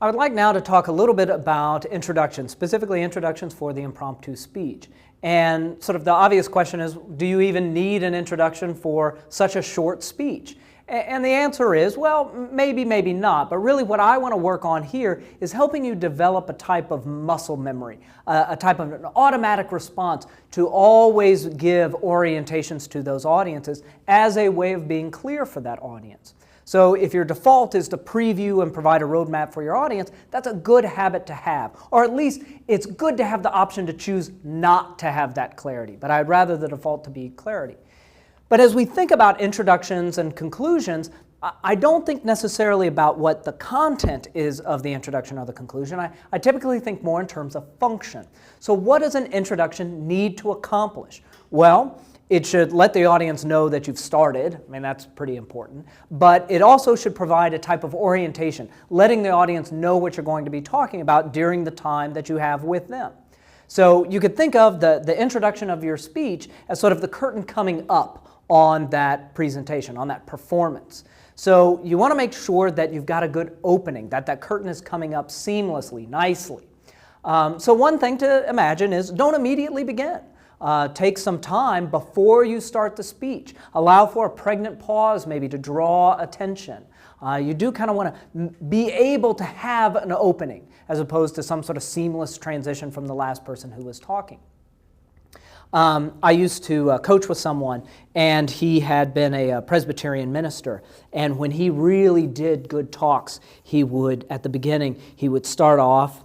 I would like now to talk a little bit about introductions, specifically introductions for the impromptu speech. And sort of the obvious question is, do you even need an introduction for such a short speech? And the answer is, well, maybe, maybe not. But really what I want to work on here is helping you develop a type of muscle memory, a type of an automatic response to always give orientations to those audiences as a way of being clear for that audience. So if your default is to preview and provide a roadmap for your audience, that's a good habit to have. Or at least it's good to have the option to choose not to have that clarity. But I'd rather the default to be clarity. But as we think about introductions and conclusions, I don't think necessarily about what the content is of the introduction or the conclusion. I typically think more in terms of function. So what does an introduction need to accomplish? Well, it should let the audience know that you've started. I mean, that's pretty important. But it also should provide a type of orientation, letting the audience know what you're going to be talking about during the time that you have with them. So you could think of the introduction of your speech as sort of the curtain coming up on that presentation, on that performance. So you want to make sure that you've got a good opening, that that curtain is coming up seamlessly, nicely. So one thing to imagine is don't immediately begin. Take some time before you start the speech. Allow for a pregnant pause maybe to draw attention. You do kind of want to be able to have an opening as opposed to some sort of seamless transition from the last person who was talking. I used to coach with someone, and he had been a Presbyterian minister. And when he really did good talks, he would, at the beginning, he would start off,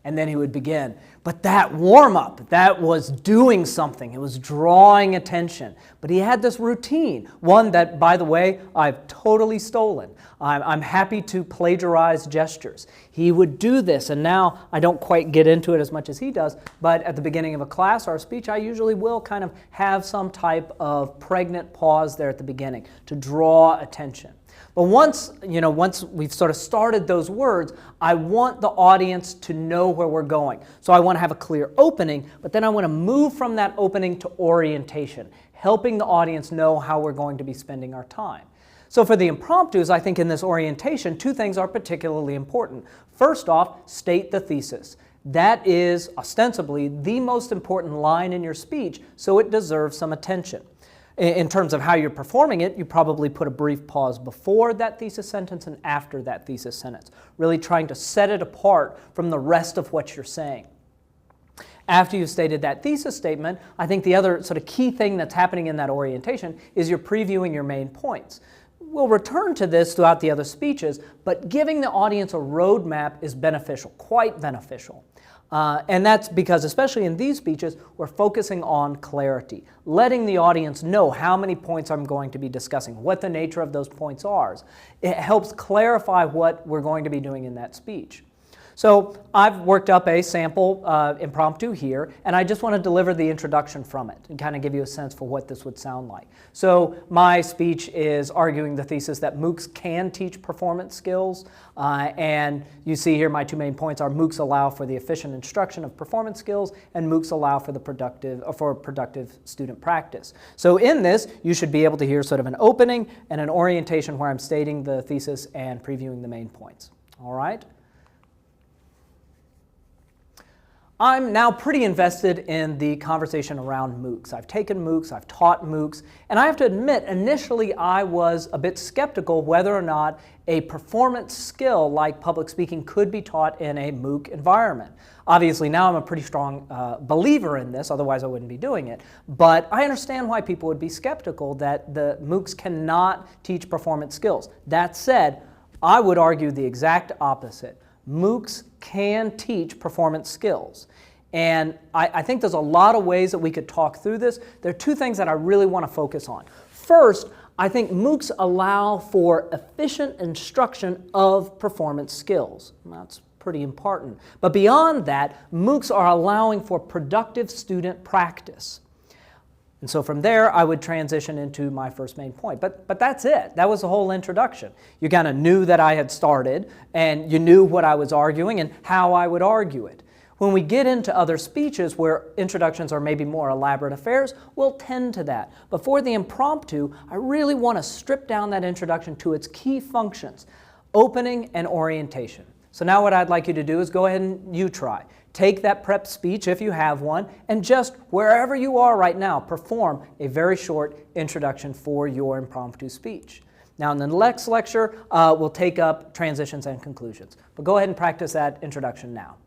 and then he would begin. But that warm-up, that was doing something. It was drawing attention. But he had this routine, one that, by the way, I've totally stolen. I'm happy to plagiarize gestures. He would do this, and now I don't quite get into it as much as he does, but at the beginning of a class or a speech, I usually will kind of have some type of pregnant pause there at the beginning to draw attention. But once we've sort of started those words, I want the audience to know where we're going. So I want to have a clear opening, but then I want to move from that opening to orientation, helping the audience know how we're going to be spending our time. So for the impromptus, I think in this orientation, two things are particularly important. First off, state the thesis. That is ostensibly the most important line in your speech, so it deserves some attention. In terms of how you're performing it, you probably put a brief pause before that thesis sentence and after that thesis sentence, really trying to set it apart from the rest of what you're saying. After you've stated that thesis statement, I think the other sort of key thing that's happening in that orientation is you're previewing your main points. We'll return to this throughout the other speeches, but giving the audience a roadmap is beneficial, quite beneficial. And that's because, especially in these speeches, we're focusing on clarity, letting the audience know how many points I'm going to be discussing, what the nature of those points are. It helps clarify what we're going to be doing in that speech. So I've worked up a sample impromptu here, and I just want to deliver the introduction from it and kind of give you a sense for what this would sound like. So my speech is arguing the thesis that MOOCs can teach performance skills, and you see here my two main points are MOOCs allow for the efficient instruction of performance skills, and MOOCs allow for the productive student practice. So in this, you should be able to hear sort of an opening and an orientation where I'm stating the thesis and previewing the main points. All right? I'm now pretty invested in the conversation around MOOCs. I've taken MOOCs, I've taught MOOCs, and I have to admit, initially I was a bit skeptical whether or not a performance skill like public speaking could be taught in a MOOC environment. Obviously now I'm a pretty strong believer in this, otherwise I wouldn't be doing it, but I understand why people would be skeptical that the MOOCs cannot teach performance skills. That said, I would argue the exact opposite. MOOCs can teach performance skills. And I think there's a lot of ways that we could talk through this. There are two things that I really want to focus on. First, I think MOOCs allow for efficient instruction of performance skills. And that's pretty important. But beyond that, MOOCs are allowing for productive student practice. And so from there, I would transition into my first main point. But that's it. That was the whole introduction. You kind of knew that I had started, and you knew what I was arguing and how I would argue it. When we get into other speeches where introductions are maybe more elaborate affairs, we'll tend to that. But for the impromptu, I really want to strip down that introduction to its key functions, opening and orientation. So now what I'd like you to do is go ahead and you try. Take that prep speech, if you have one, and just wherever you are right now, perform a very short introduction for your impromptu speech. Now in the next lecture, we'll take up transitions and conclusions. But go ahead and practice that introduction now.